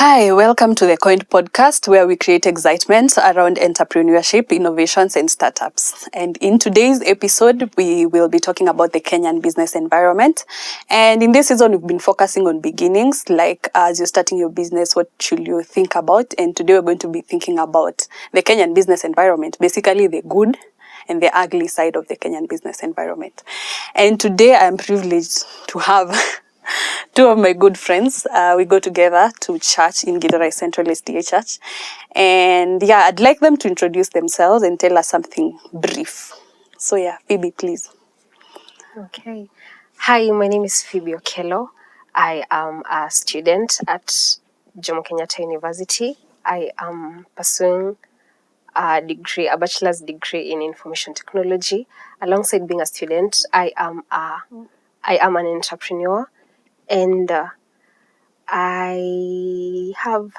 Hi, welcome to the KoiNNED Podcast, where we create excitement around entrepreneurship, innovations, and startups. And in today's episode, we will be talking about the Kenyan business environment. And in this season, we've been focusing on beginnings, like as you're starting your business, what should you think about? And today we're going to be thinking about the Kenyan business environment, basically the good and the ugly side of the Kenyan business environment. And today I'm privileged to have two of my good friends. We go together to church in Githurai Central SDA Church. And yeah, I'd like them to introduce themselves and tell us something brief. So yeah, Phoebe, please. Okay. Hi, my name is Phoebe Okello. I am a student at Jomo Kenyatta University. I am pursuing a bachelor's degree in information technology. Alongside being a student, I am an entrepreneur, and I have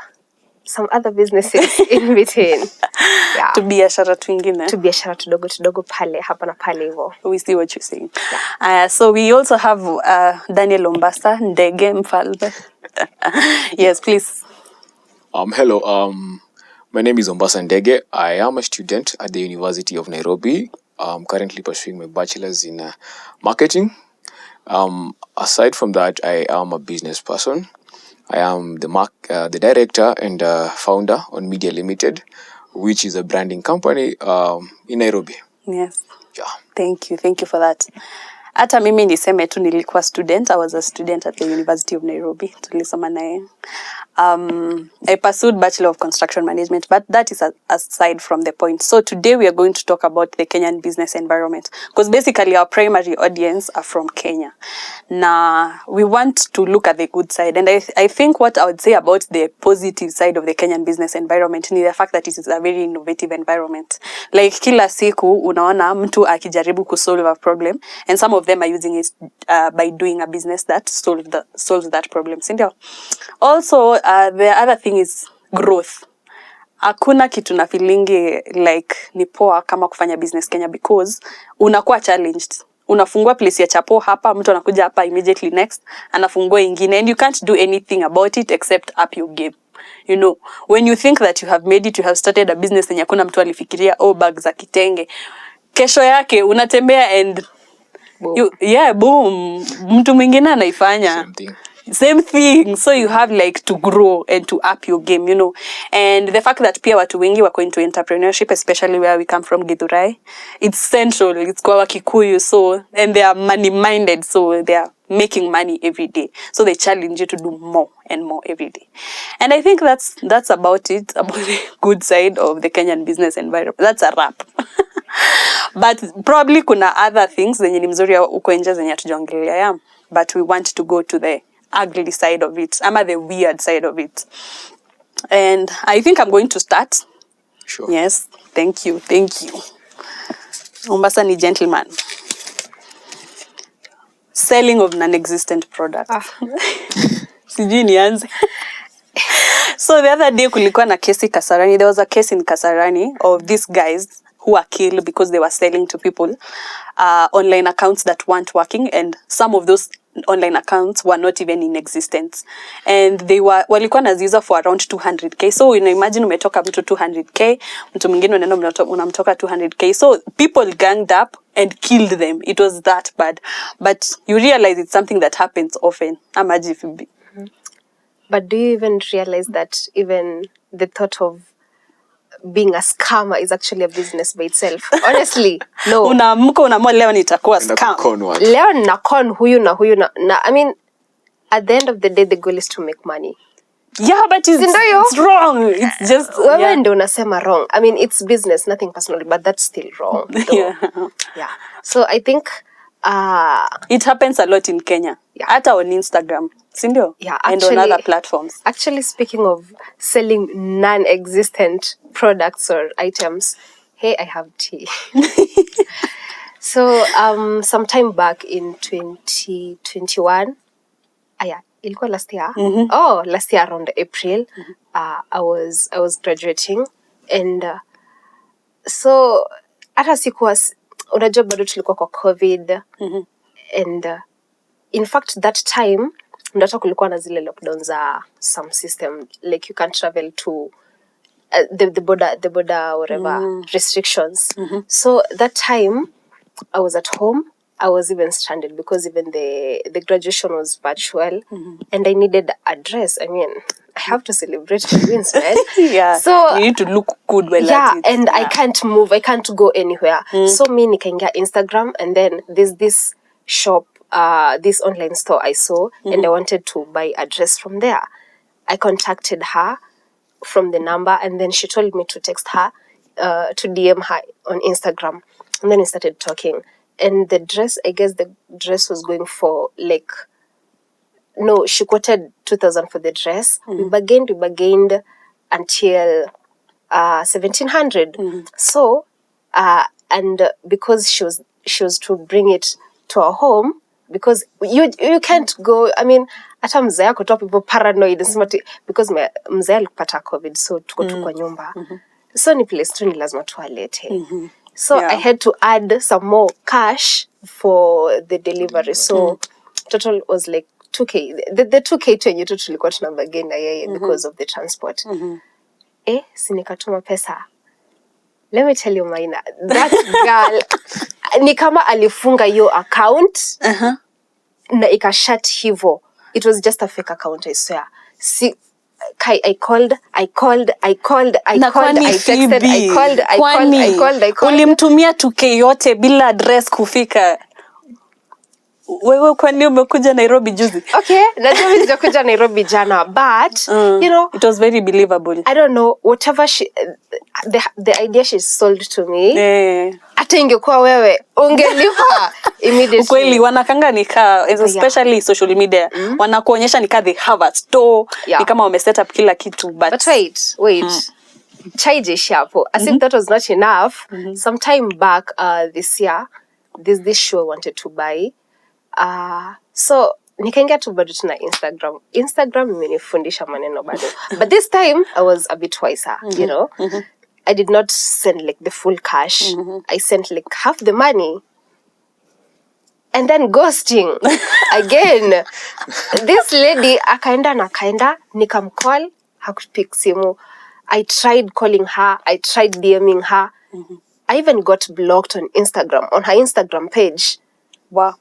some other businesses in between. Yeah. To biashara twingine. To biashara tudogo pale hapa na pale hivyo. We see what you're saying. Yeah. So we also have Daniel Ombasa, Ndege Mfalme. Yes, please. Hello. My name is Ombasa Ndege. I am a student at the University of Nairobi. I'm currently pursuing my bachelor's in marketing. Aside from that, I am a business person. I am the director and founder on Media Limited, which is a branding company in Nairobi. Yes. Yeah. Thank you for that. Hata mimi niseme tu nilikuwa student. I was a student at the University of Nairobi. Tulisoma naye. I pursued Bachelor of Construction Management, but that is aside from the point. So today we are going to talk about the Kenyan business environment, because basically our primary audience are from Kenya. Now, we want to look at the good side. And I think what I would say about the positive side of the Kenyan business environment is the fact that it is a very innovative environment. Like kila siku, unaona mtu akijaribu kusolve a problem, and some of them are using it by doing a business that solves that problem. Also, the other thing is growth. Hakuna kitu na feelingi like ni poa kama kufanya business Kenya, because unakuwa challenged. Unafungua place ya chapo hapa, mtu anakuja hapa immediately next, anafungua ingine, and you can't do anything about it except up your game. You know, when you think that you have made it, you have started a business yenye hakuna mtu alifikiria, bag za kitenge. Kesho yake unatembea and boom, mtu mwingine anaifanya. Same thing. So you have like to grow and to up your game, you know. And the fact that pia watu wengi wako into entrepreneurship, especially where we come from, Githurai, it's central. It's kwa Kikuyu, so, and they are money minded, so they are making money every day. So they challenge you to do more and more every day. And I think that's about it, about the good side of the Kenyan business environment. That's a wrap. But probably kuna other things zenye ni mzuri uko nje zenye hatujaongelea, yeah. But we want to go to the ugly side of it, ama the weird side of it. And I think I'm going to start. Sure. Yes, thank you. Mombasa ni gentleman. Selling of non-existent products. Sijui nianze. So the other day kulikuwa na kesi Kasarani. There was a case in Kasarani of these guys who were killed because they were selling to people online accounts that weren't working, and some of those online accounts were not even in existence, and they walikuwa naziuza for around 200k. So you know, imagine umetoka mtu 200k, mtu mwingine unaenda unamtoka 200k. So people ganged up and killed them. It was that bad. But you realize it's something that happens often. But do you even realize that even the thought of being a scammer is actually a business by itself? Honestly, no. Unaamua leo nitakuwa scam. Leo na con huyu na. I mean, at the end of the day, the goal is to make money. Yeah, but it's wrong. It's just wewe ndio unasema wrong. I mean, it's business, nothing personal, but that's still wrong. Yeah. So I think it happens a lot in Kenya. Yeah. Hata on Instagram. Sindio? Yeah, actually, and on other platforms. Actually, speaking of selling non-existent products or items, hey, I have tea. So, sometime back in 2021, ilikuwa last year. Mm-hmm. Oh, last year around April, I was graduating, and so hata sikuwa, unajua bado tulikuwa kwa COVID, and in fact that time ndio hata kulikuwa na zile lockdown za some system like you can't travel to the border whatever restrictions. So that time I was at home. I was even stranded because even the graduation was virtual, and I needed a dress. I mean, I have to celebrate my wins, man. Yeah. So you need to look good while yeah, at it. and I can't move. I can't go anywhere. So me nikaingia Instagram, and then there's this shop, this online store I saw, and I wanted to buy a dress from there. I contacted her from the number, and then she told me to text her, to DM her on Instagram, and then we started talking. And the dress, I guess the dress was going for like, no, she quoted 2,000 for the dress. We bargained until 1,700. So, and because she was to bring it to our home, because you can't go. I mean, hata mzee yako tu people paranoid because mzee alipata COVID, so tuko tu kwa nyumba. So ni place tu ni lazima tualete. So I had to add some more cash for the delivery. So total was like 2K. The 2K tu yenye tu tulikuwa tunabagain na yeye because of the transport. Si nikatuma pesa. Let me tell you, Maina, that girl ni kama alifunga your account na ikashut hivo. It was just a fake account, I swear. See, I called, I texted, I called. Ulimtumia 2K yote bila address kufika. Wewe kwani umekuja Nairobi juzi? Okay, najua mimi sijakuja Nairobi jana, but you know, it was very believable. I don't know, whatever the idea she sold to me. Hata ingekuwa wewe ungelipa immediately. Kweli wanakanga nika, especially social media, wanakuonyesha nika they have a store, ni kama wame set up kila kitu, but wait. Chaije shapo. As if that was not enough. Some time back this year, there's this show I wanted to buy. So nikaingia tu bado tuna Instagram imenifundisha maneno bado. But this time I was a bit wiser, you know. I did not send like the full cash. I sent like half the money. And then ghosting again. This lady akaenda nikamcall, hakupick simu. I tried calling her, I tried DMing her. I even got blocked on Instagram, on her Instagram page. Wow.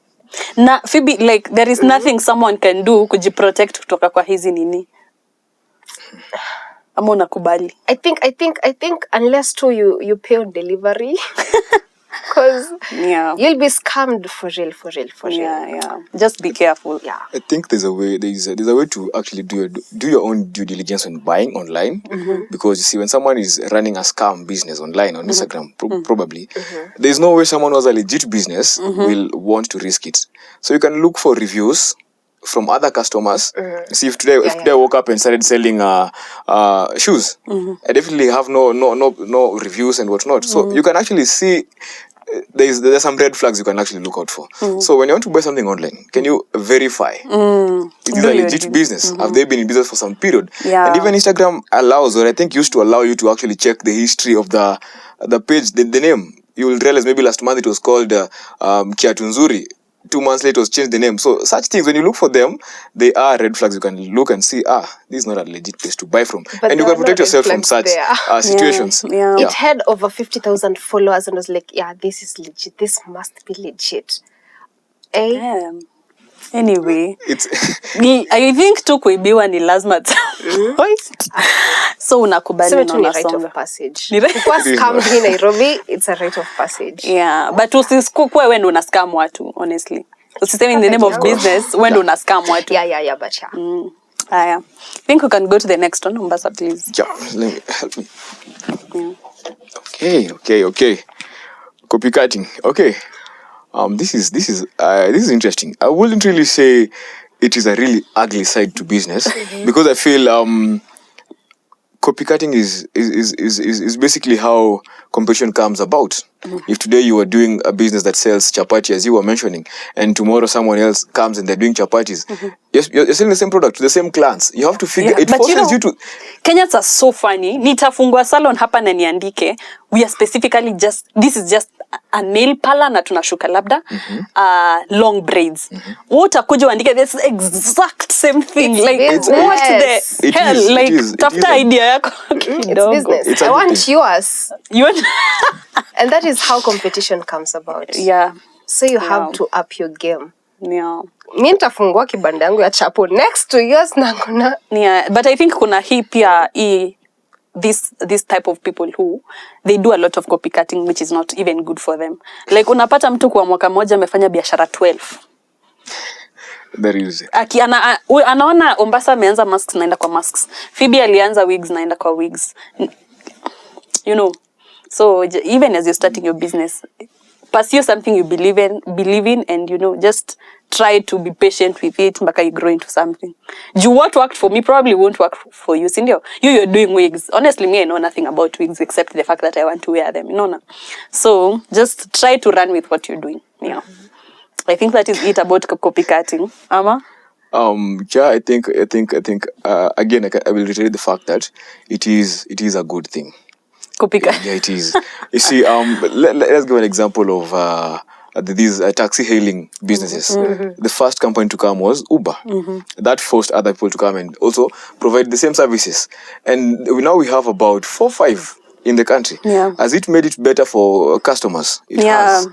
Na Phoebe, like there is nothing someone can do kujiprotect kutoka kwa hizi nini. Ama unakubali? I think unless you pay on delivery, because you'll be scammed for real. Yeah. Just be careful. Yeah. I think there's a way to actually do your own due diligence on buying online, because you see when someone is running a scam business online on Instagram, probably there's no way someone who has a legit business will want to risk it. So you can look for reviews from other customers. See if today I woke up and started selling shoes, I definitely have no reviews and whatnot. So you can actually see there's some red flags you can actually look out for. So when you want to buy something online, can you verify it is a legit business? Have they been in business for some period? And even Instagram allows, or I think used to allow you to actually check the history of the page, the name. You will realize maybe last month it was called Kiatu Nzuri. 2 months later, it was changed the name. So such things, when you look for them, they are red flags. You can look and see, this is not a legit place to buy from. But and you can protect yourself from such situations. Yeah. It had over 50,000 followers and I was like, this is legit. This must be legit. Anyway, I think tu kuibiwa ni lazima. So unakubali na unasonga. It's a rite of passage. Kwa scam hii Nairobi, it's a rite of passage. Yeah, but usikukue wewe ndo una scam watu, honestly. Usiseme in the name of business, wewe ndo una scam watu. Yeah, but yeah. I think we can go to the next one, Mombasa, please. Yeah, help me. Okay. Copycatting. Okay. This is interesting. I wouldn't really say it is a really ugly side to business, because I feel copycatting is basically how competition comes about. If today you are doing a business that sells chapati, as you were mentioning, and tomorrow someone else comes and they're doing chapatis, you're selling the same product to the same clients. You have to figure it forces you to. Kenyans are so funny. Nitafungua salon hapa na niandike. We are specifically this is just a nail parlor na tunashuka labda long braids. Utakuja uandike this exact same thing. It's like business. what the It hell? is, it like is, it tafuta is idea yako It's kidogo. business. It's a I good want thing. yours. You want And that is how competition comes about. yeah. So you have Yeah. to up your game. Yeah. Mi nitafungua kibanda yangu ya chapo next to yours na kuna Yeah, but I think kuna hii pia this type of people who they do a lot of copycatting which is not even good for them. Like unapata mtu kwa mwaka mmoja amefanya biashara 12. There is. Anaona Mombasa ameanza masks naenda kwa masks. Phoebe alianza wigs naenda kwa wigs. You know. So even as you're starting your business, pursue something you believe in and just try to be patient with it mpaka you grow into something. What worked for me probably won't work for you. Sindio? You're doing wigs. Honestly, me, I know nothing about wigs except the fact that I want to wear them. So just try to run with what you're doing. Yeah. I think that is it about copycatting. Ama? Yeah, I think again I will reiterate the fact that it is a good thing. Copycat. Yeah, it is. You see, let's give an example of these taxi hailing businesses. The first company to come was Uber. That forced other people to come and also provide the same services. And now we have about 4 or 5 in the country. Yeah. Has it made it better for customers? It has.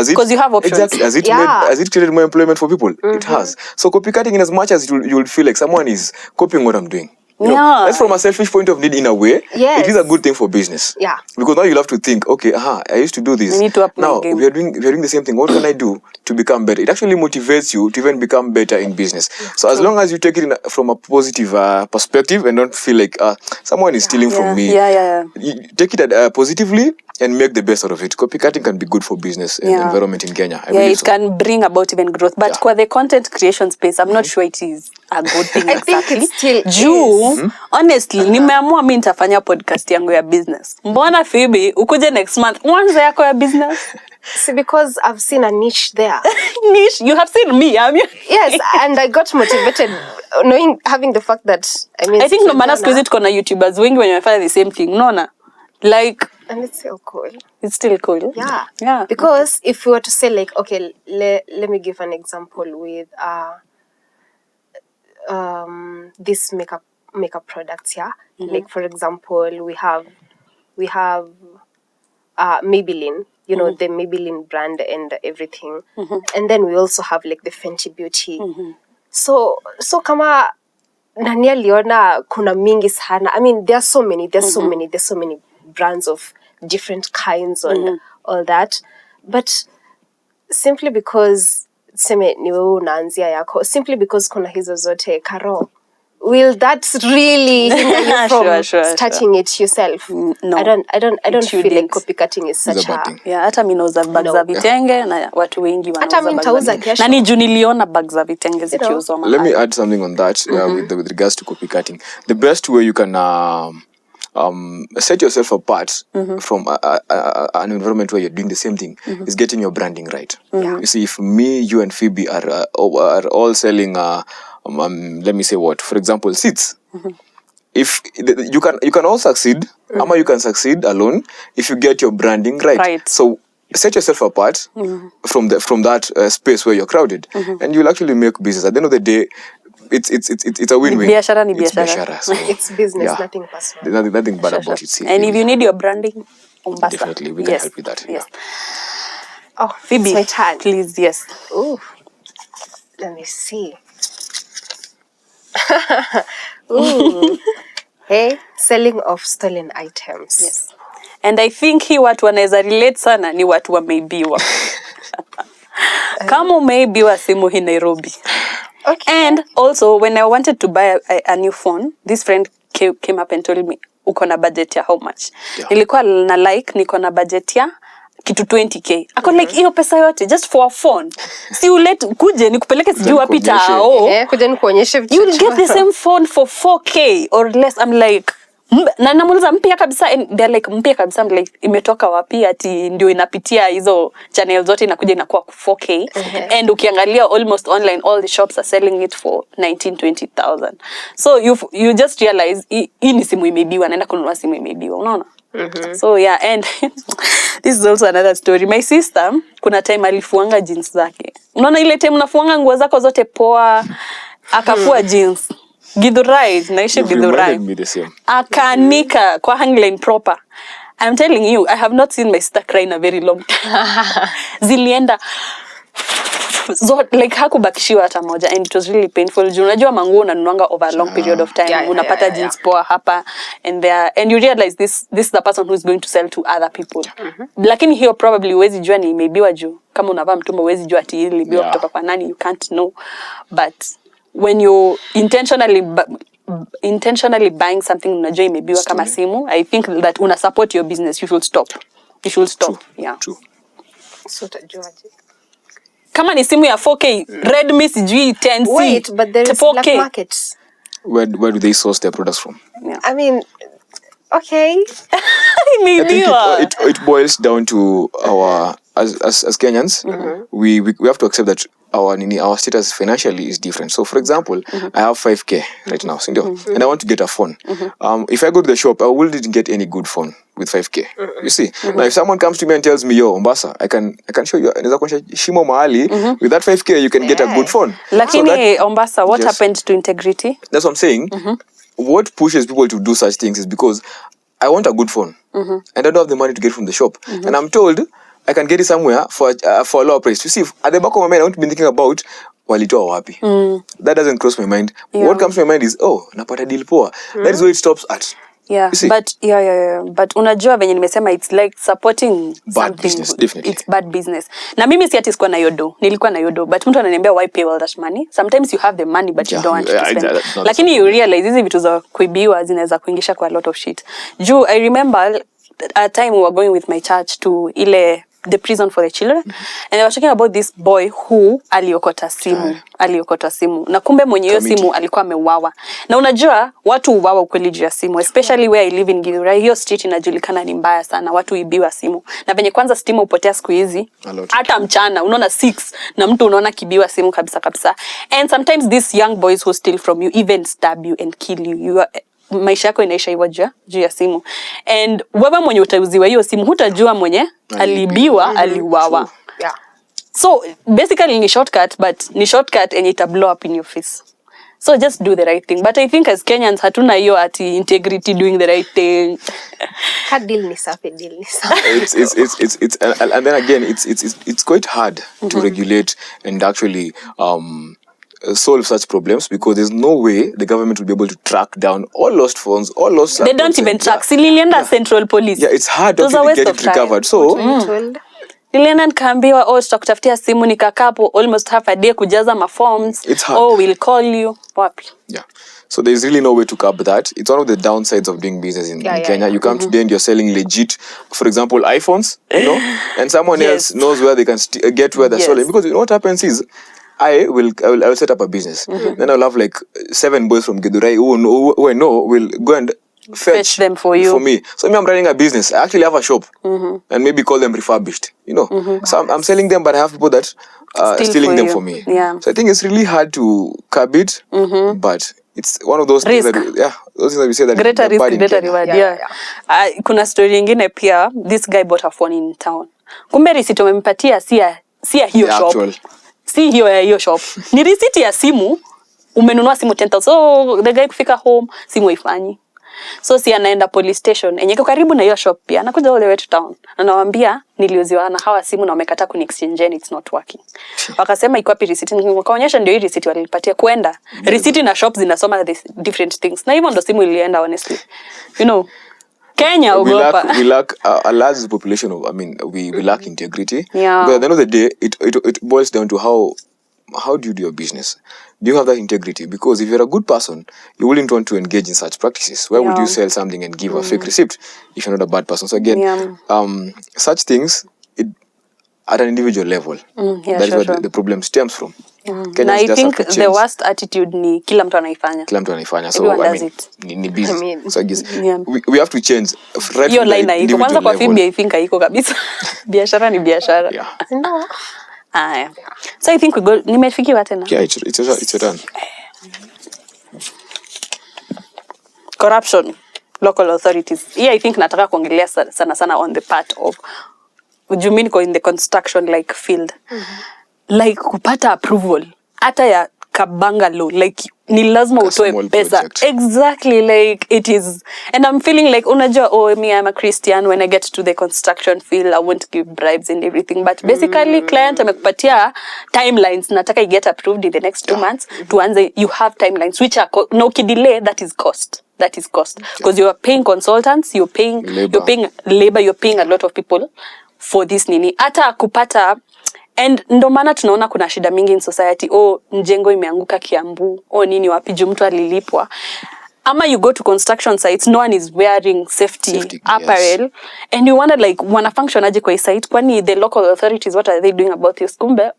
Because you have options. Exactly. Has it created more employment for people? It has. So copycatting, in as much as you'll feel like someone is copying what I'm doing. That's from a selfish point of need in a way. Yes. It is a good thing for business. Yeah. Because now you'll have to think, okay, I used to do this. I need to up my now game. we are doing the same thing. What can I do to become better? It actually motivates you to even become better in business. So as long as you take it from a positive perspective and don't feel like someone is stealing from me. You take it positively and make the best out of it. Copycatting can be good for business and environment in Kenya. I believe it can bring about even growth. But for the content creation space, I'm not sure it is a good thing. I think it still is. Honestly, nimeamua mimi nitafanya podcast yangu ya business. Mbona Phoebe, ukuje next month, mwanzo yako ya business? See, because I've seen a niche there. Niche? You have seen me, have you? Yes, and I got motivated having the fact that, I think no matter siku hizi tuko na YouTubers wengi wenye wamefanya the same thing. Unaona? Like, and it's still cool. It's still cool. Yeah. Because if we were to say like, okay, let me give an example with this makeup products, yeah. Like for example, we have Maybelline, the Maybelline brand and everything, and then we also have like the Fenty Beauty. So kama nani aliona kuna mingi sana. I mean, there's so many brands of different kinds and all that, but simply because seme ni wewe unaanzia yako, simply because kuna hizo zote Karo, will that really hinder you from starting it yourself? No, I don't feel like copycatting is such a thing. Yeah, hata mimi nauza bags za vitenge na watu wengi wanauza. Hata mimi nitauza kesho. Na ni juu niliona bags za vitenge zikiuzwa mahali. Let me add something on that with regards to copycatting. The best way you can set yourself apart from an environment where you're doing the same thing is getting your branding right. You see, if me, you, and Phoebe are all selling, let me say what, for example, seats. If you can all succeed, ama you can succeed alone if you get your branding right. So set yourself apart from that space where you're crowded, and you'll actually make business. At the end of the day, it's a win-win. Biashara ni biashara. So, it's business, nothing personal. There's nothing bad about it. And if you need your branding, Mombasa. Definitely, we can help with that. Yes. Oh, Phoebe, it's my turn. Please, yes. Ooh, let me see. Ooh. Hey, selling of stolen items. Yes. And I think hii watu wanaweza relate sana ni watu wameibiwa. Kama umeibiwa simu hii Nairobi. Okay. And also, when I wanted to buy a new phone, this friend came up and told me, uko na budget ya how much? Nilikuwa na niko na budget ya kitu 20k. Ako like, hiyo pesa yote, just for a phone. Si kuje, nikupeleke sijui wapi tao. Kuja nikuonyeshe vitu. You'll get the same phone for 4k or less. I'm like, Na namuuliza mpya kabisa, and they're like mpya kabisa, I'm like imetoka wapi? Ati ndio inapitia hizo channel zote inakuja inakuwa 4K. And ukiangalia almost online all the shops are selling it for 19,000-20,000. So you just realize hii ni simu imeibiwa, naenda kununua simu imeibiwa, unaona? So yeah, and this is also another story. My sister kuna time alifuanga jeans zake. Unaona ile time unafuanga nguo zako zote poa, akafua jeans. Githurai, naishi Githurai. Akanika kwa hangline proper. I'm telling you, I have not seen my sister cry in a very long time. Zilienda so like hakubakishiwa hata moja, and it was really painful. Unajua manguo unanunuanga over a long period of time. Unapata jeans poa hapa and there, and you realize this is the person who is going to sell to other people. Lakini hiyo probably huwezi jua ni imeibiwa juu. Kama unavaa mtumba huwezi jua ati hili ilibiwa kutoka kwa nani, you can't know. But when you intentionally buying something unajua imeibiwa kama simu, I think that una support your business, you should stop. True. Yeah. True. So utajuaje? Kama ni simu ya 4K, Redmi sijui 10C. Wait, but there is 4K. Black markets. Where do they source their products from? Yeah. I mean, okay. I think it boils down to our as Kenyans, we have to accept that our status financially is different. So for example, I have 5K right now, and I want to get a phone. If I go to the shop, I wouldn't get any good phone with 5K. You see, now if someone comes to me and tells me, "Yo, Mombasa, I can show you shimo mahali with that 5K, you can get a good phone." Lakini Mombasa, what happened to integrity? That's what I'm saying. What pushes people to do such things is because I want a good phone, and I don't have the money to get from the shop, and I'm told I can get it somewhere for a lower price. You see, at the back of my mind, I want to be thinking about walitoa wapi. That doesn't cross my mind. Yeah. What comes to my mind is, napata deal poa. That is where it stops at. Yeah, but but unajua venye nimesema, it's like supporting bad business, definitely. It's bad business. Na mimi si ati sikuwa na yodo, nilikuwa na yodo, but mtu ananiambia why pay all that money? Sometimes you have the money but you don't want to spend. Lakini you realize hizi vitu za kuibiwa zinaweza kuingisha kwa a lot of shit. Juu I remember a time we were going with my church to the prison for the children, and they were talking about this boy who aliokota simu na kumbe mwenye hiyo simu alikuwa ameuawa. Na unajua watu uawa ukweli juu ya simu, especially where I live in Githurai. Hiyo street inajulikana ni mbaya sana, watu ibiwa simu. Na venye kwanza stima upotea siku hizi hata mchana unaona 6 na mtu unaona kibiwa simu kabisa. And sometimes these young boys who steal from you even stab you and kill you. Maisha yako inaisha hivyo juu ya simu. And wewe mwenye utauziwa hiyo simu hutajua mwenye alibiwa aliuawa. Yeah. So basically ni shortcut, but ni shortcut and it blow up in your face. So just do the right thing. But I think as Kenyans hatuna hiyo ati integrity, doing the right thing. Deal ni safi. It's and then again it's quite hard to regulate and actually solve such problems, because there's no way the government will be able to track down all lost phones, all lost. They don't even track. Silienda Central Police. Yeah, it's hard to get it recovered. So nilienda nikaambiwa tutakutafutia simu, nikakapo almost half a day kujaza ma forms. We'll call you. Wapi? Yeah. So there's really no way to curb that. It's one of the downsides of doing business in Kenya. You come today and you're selling legit, for example, iPhones, and someone else knows where they can get where they're selling. Because what happens is, I will set up a business. Then I'll have like 7 boys from Githurai who I know will go and fetch them for me. So I'm running a business. I actually have a shop, and maybe call them refurbished. So I'm selling them, but I have people that stealing them for me. Yeah. So I think it's really hard to curb it, but it's one of those things that those things that we say that greater risk, greater reward. Yeah. Kuna story nyingine pia. This guy bought a phone in town. Kumbe risiti umempatia si ya hiyo shop. Si hiyo ya hiyo shop. Ni risiti ya simu, umenunua simu 10,000. So the guy kufika home, simu haifanyi. So si anaenda police station. Enye iko karibu na hiyo shop pia. Anakuja all the way to town. Anawaambia niliuziwa na hawa simu na wamekataa kuni-exchange and it's not working. Wakasema iko wapi risiti? Wakaonyesha ndio hii risiti walinipatia kwenda. Risiti na shop zinasoma different things. Na hivyo ndo simu ilienda honestly. Kenya ugopa. We lack a large population of, we lack integrity. Yeah. But at the end of the day, it boils down to how do you do your business? Do you have that integrity? Because if you're a good person, you wouldn't want to engage in such practices. Why would you sell something and give a fake receipt if you're not a bad person? So again, such things at an individual level, that is where the problem stems from. Na Kenyans I just think have to the change. worst attitude ni kila mtu anaifanya. So Everyone I does mean, it. ni busy. I mean, So I guess Yeah. we have to change right Hiyo from the line haiko. individual Kwanza kwa level. Phoebe I think haiko kabisa. Biashara ni biashara. Yeah. No. Aya. So I think we go, nimefikiwa tena. Yeah, it's your turn. Corruption, local authorities. Here I think nataka kuongelea sana on the part of, would you mean in the construction like field? Like kupata approval hata ya kabangalo, like ni lazima utoe pesa. Project. Exactly, like it is. And I'm feeling like unajua, oh me I'm a Christian, when I get to the construction field I won't give bribes and everything, but basically client amekupatia timelines, nataka I get approved in the next 2 months. Tuanze, you have timelines which are no ukidelay, that is cost. Because you are paying consultants, you're paying labor, you're paying a lot of people for this nini. Hata kupata, and ndo maana tunaona kuna shida mingi in society. Oh, mjengo imeanguka Kiambu, oh nini wapi juu mtu alilipwa. Ama you go to construction sites, no one is wearing safety apparel, yes. And you wonder like wana function aje kwa site, kwani the local authorities, what are they doing about this? Kumbe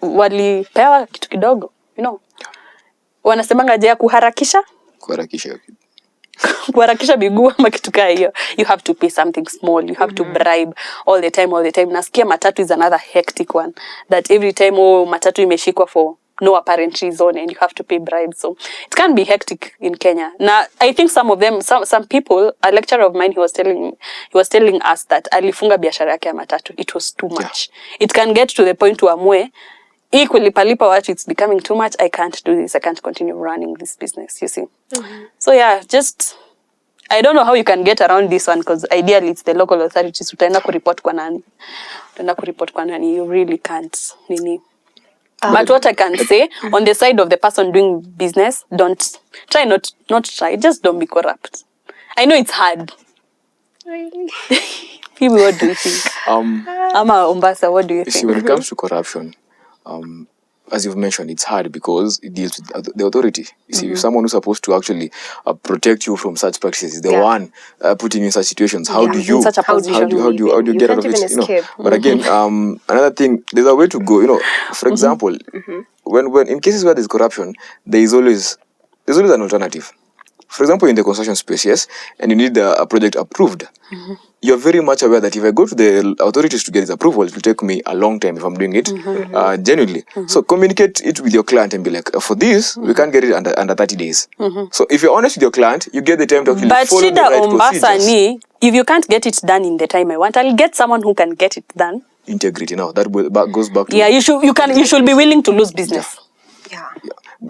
walipewa kitu kidogo, you know. Wanasemanga je ya kuharakisha miguu ama kitu kama hiyo. You have to pay something small, you have to bribe all the time. Nasikia matatu is another hectic one, that every time matatu imeshikwa for no apparent reason and you have to pay bribes. So it can be hectic in Kenya. Now I think some of them, some people, a lecturer of mine, he was telling us that alifunga biashara yake ya matatu. It was too much. It can get to the point where amwe equally palipa what, it's becoming too much. I can't do this. I can't continue running this business, you see. So yeah, just I don't know how you can get around this one, because ideally it's the local authorities. Utaenda kuripot kwa nani. You really can't. Nini. But what I can say, on the side of the person doing business, just don't be corrupt. I know it's hard. Really? People, what do you think? Ama Umbasa, what do you think? See, when it comes to corruption, as you've mentioned, it's hard because it deals with the authority. You see, if someone who's supposed to actually protect you from such practices is the one putting you in such situations, how do you get out of it? You know? But again, another thing, there's a way to go. You know, for example, when in cases where there's corruption, there's always an alternative. For example, in the construction space, yes, and you need a project approved. You're very much aware that if I go to the authorities to get this approval, it will take me a long time if I'm doing it genuinely. So communicate it with your client and be like, for this, we can't get it under 30 days. So if you're honest with your client, you get the time to actually follow the right procedures. If you can't get it done in the time I want, I'll get someone who can get it done. Integrity now. That goes back to... Yeah, you should be willing to lose business. Yeah.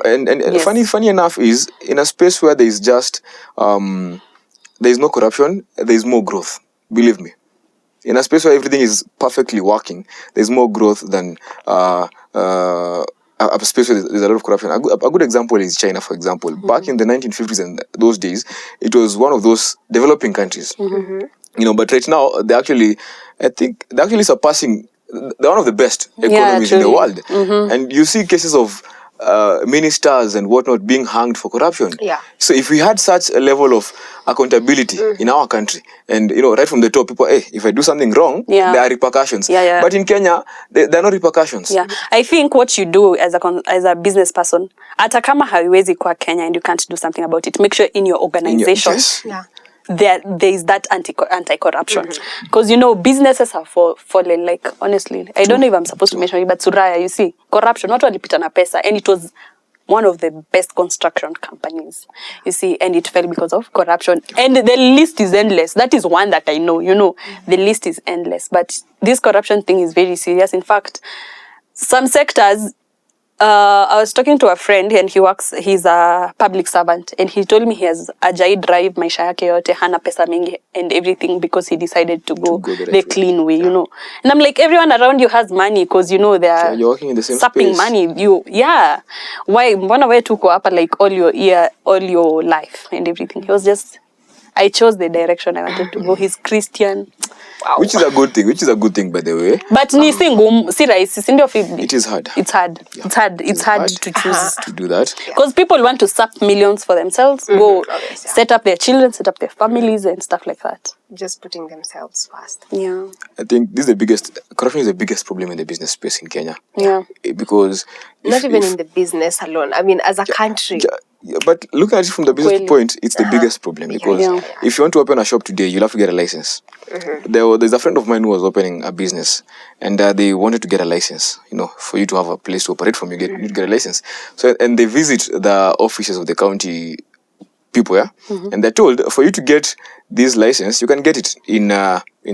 And yes. funny enough is, in a space where there is just there is no corruption, there is more growth. Believe me. In a space where everything is perfectly working, there is more growth than a space where there's a lot of corruption. A good example is China, for example. Back in the 1950s and those days, it was one of those developing countries. You know, but right now they're actually surpassing. They're one of the best economies in the world, and you see cases of ministers and whatnot being hanged for corruption. Yeah. So if we had such a level of accountability in our country, and you know, right from the top, people, hey, if I do something wrong, there are repercussions. But in Kenya, there are no repercussions. Yeah, I think what you do as a business person, hata kama haiwezi kwa Kenya and you can't do something about it, make sure in your organization, there is that anti-corruption. Because, you know, businesses have fallen, like, honestly, I don't know if I'm supposed to mention it, but Suraya, you see, corruption, not only pitana pesa, and it was one of the best construction companies, you see, and it fell because of corruption. And the list is endless. That is one that I know, you know, the list is endless. But this corruption thing is very serious. In fact, some sectors, I was talking to a friend and he's a public servant, and he told me he has ajai drive maisha yake yote, hana pesa mingi and everything, because he decided to go the clean way, you know. And I'm like, everyone around you has money because, you know, they're you're working in the same sapping space. money. Why? Mbona we tuko hapa like all your life and everything. He was just, I chose the direction I wanted to go. He's Christian. Wow. Which is a good thing, by the way. But ni si rahisi, si ndio Phoebe? It is hard. It's hard. Yeah. It's hard to choose. To do that. Because people want to suck millions for themselves, go set up their children, set up their families and stuff like that. Just putting themselves first. Yeah. I think corruption is the biggest problem in the business space in Kenya. Yeah. Because Not even in the business alone. I mean, as a country. Yeah, but look at it from the business point, it's the biggest problem because if you want to open a shop today, you'll have to get a license. There's a friend of mine who was opening a business and they wanted to get a license, for you to have a place to operate from, you get a license. So, and they visit the offices of the county people, and they're told for you to get this license, you can get it in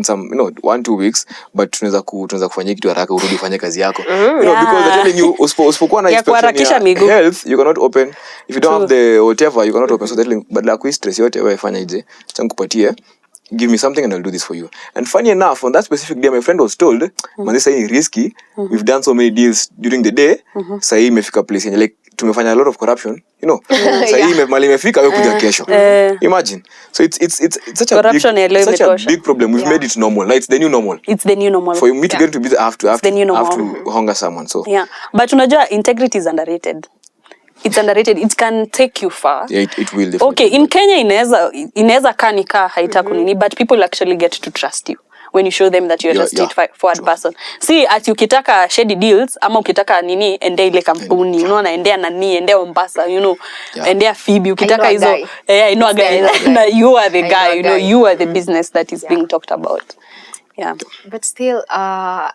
some 1-2 weeks, but tunaweza kufanyia kitu haraka urudi ufanye kazi yako. Because they're telling you usipokuwa na inspection ya health, you cannot open. If you don't have the whatever, you cannot open. So they're telling, but la stress yote wewe fanya hije, acha nikupatie, give me something and I'll do this for you. And funny enough, on that specific day, my friend was told, man, this is risky. We've done so many deals during the day. Sasa hii imefika place yenye like tumefanya a lot of corruption, sasa hii mali imefika wewe kuja kesho. Imagine. So it's such a big problem. We've made it normal. Like it's the new normal. It's the new normal. For me to get to be, I have to hunger someone. So yeah, but unajua integrity is underrated. It's underrated. It can take you far. Yeah, it will definitely. Okay, in Kenya inaweza kaa haitakunini, but people actually get to trust you when you show them that you're a straightforward person. See, ati ukitaka shady deals ama ukitaka nini endea ile kampuni, unaona endea nani, endea Mombasa, endea Phoebe, ukitaka hizo I know a guy. Na you are the guy, you are the business that is being talked about. Yeah. But still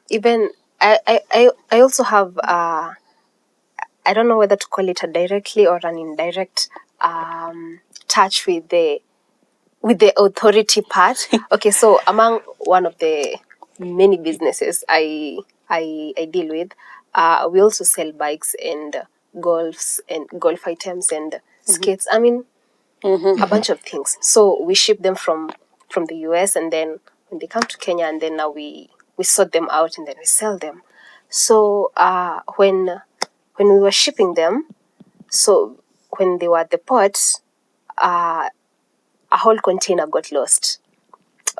even I also have I don't know whether to call it a directly or an indirect touch with the authority part. Okay, so among one of the many businesses I deal with, we also sell bikes and golf items and skates. I mean, a bunch of things. So we ship them from the US, and then when they come to Kenya, and then now we sort them out and then we sell them. So when we were shipping them, so when they were at the port, a whole container got lost.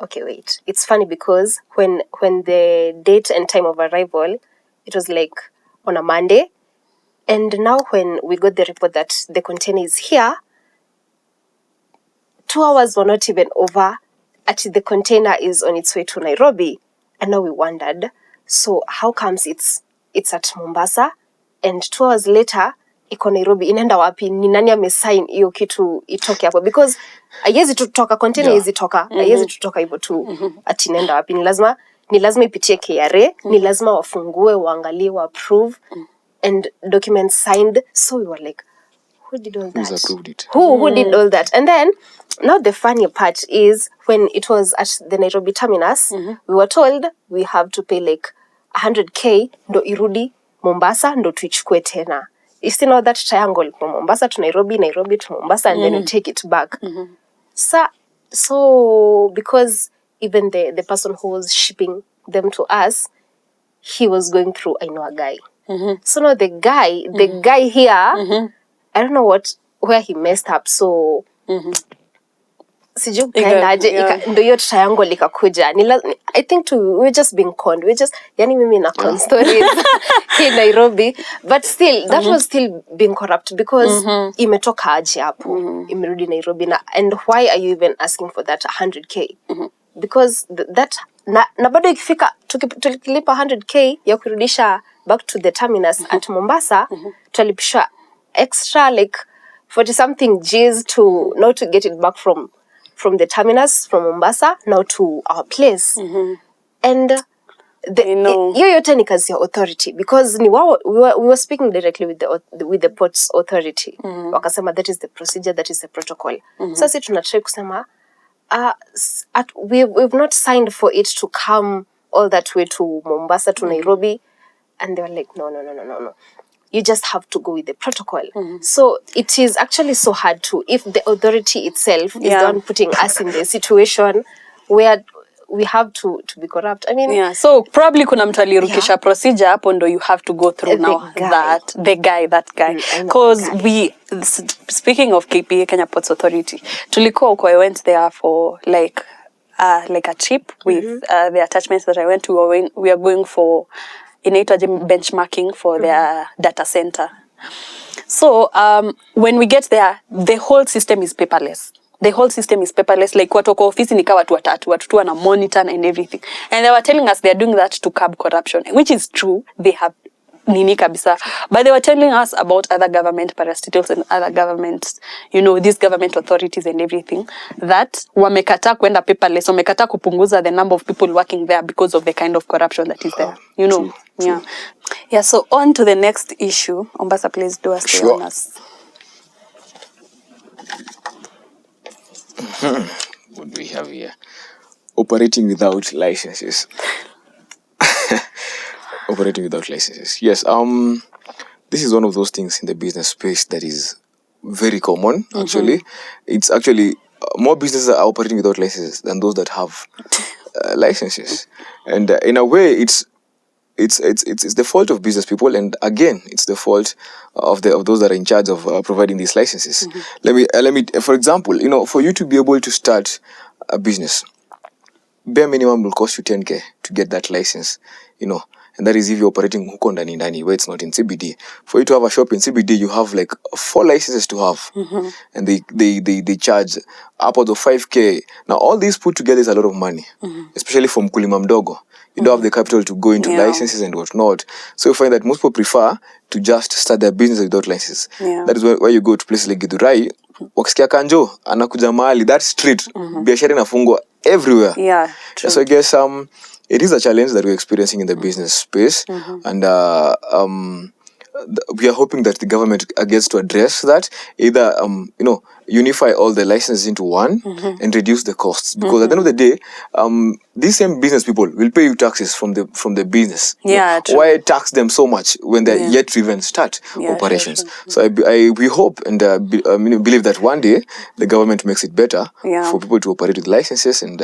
Okay, wait. It's funny because when the date and time of arrival, it was like on a Monday. And now when we got the report that the container is here, 2 hours were not even over. Actually, the container is on its way to Nairobi. And now we wondered, so how comes it's at Mombasa? And 2 hours later, iko Nairobi, inaenda wapi? Ni nani amesign hiyo kitu itoke hapo? Because haiwezi tutoka, container hizi toka, haiwezi tutoka hivyo tu ati inaenda wapi? Ni lazima ipitie KRA, ni lazima wafungue, waangalie, approve, and documents signed. So we were like, who did all that? Who's approved it? Who did all that? And then, now the funny part is, when it was at the Nairobi terminus, we were told we have to pay like 100K ndo irudi Mombasa ndo tuichukue tena. You still know that triangle from Mombasa to Nairobi, Nairobi to Mombasa, and then you take it back. So because even the person who was shipping them to us, he was going through, I know a guy. So now the guy here, I don't know where he messed up. So sijui kaendaje, ndo hiyo triangle ikakuja. I think we're just being conned. Yani mimi na con stories in Nairobi. But still, that was still being corrupt because imetoka aje hapo, imerudi Nairobi. And why are you even asking for that 100K? Because that, na bado ikifika, tukilipa 100K ya kurudisha back to the terminus at Mombasa, tutalipisha extra like 40 something G's to now to get it back from the terminus from Mombasa now to our place. And hiyo yote ni kazi ya authority, because we were speaking directly with the ports authority. Wakasema that is the procedure, that is the protocol. Sasa tunatry kusema we've not signed for it to come all that way to Mombasa to Nairobi, and they were like no. You just have to go with the protocol. So it is actually so hard if the authority itself is the one putting us in the situation where we have to be corrupt. I mean, so probably kuna mtu alirukisha procedure hapo ndo you have to go through that guy. Because speaking of KPA, Kenya Ports Authority, tulikuwa huko, I went there for like like a trip with the attachments that I went to. We are going for inaitwa benchmarking for their data center. So when we get there, the whole system is paperless. The whole system is paperless. Like watu kwa ofisi ni watu watatu, watu tu wana monitor and everything. And they were telling us they are doing that to curb corruption, which is true. They have nini kabisa. But they were telling us about other government parastatals and other governments, these government authorities and everything, that wamekataa kwenda paperless, wamekataa kupunguza the number of people working there because of the kind of corruption that is there. True. Yeah, so on to the next issue. Ombasa, please do us the honors. What do we have here? Operating without licenses. Operating without licenses. Yes. This is one of those things in the business space that is very common. Actually, it's actually more businesses are operating without licenses than those that have licenses. And in a way, it's the fault of business people, and again, it's the fault of those that are in charge of providing these licenses. Let me, for example, for you to be able to start a business, bare minimum will cost you 10K to get that license, and that is if you're operating huko ndani where it's not in CBD. For you to have a shop in CBD, you have like 4 licenses to have, and they charge upwards of 5K. Now all these put together is a lot of money, especially from mkulima mdogo. You don't have the capital to go into licenses and whatnot. So you find that most people prefer to just start their business without licenses. That is where you go to places like Githurai. Wakisikia kanjo, anakuja mahali, that street, biashara inafungwa everywhere. Yeah, true. So I guess it is a challenge that we're experiencing in the business space. And we are hoping that the government gets to address that, either unify all the licenses into one and reduce the costs, because at the end of the day, these same business people will pay you taxes from the business. True. Why tax them so much when they're yet to even start operations? Sure. So we hope and believe that one day the government makes it better for people to operate with licenses, and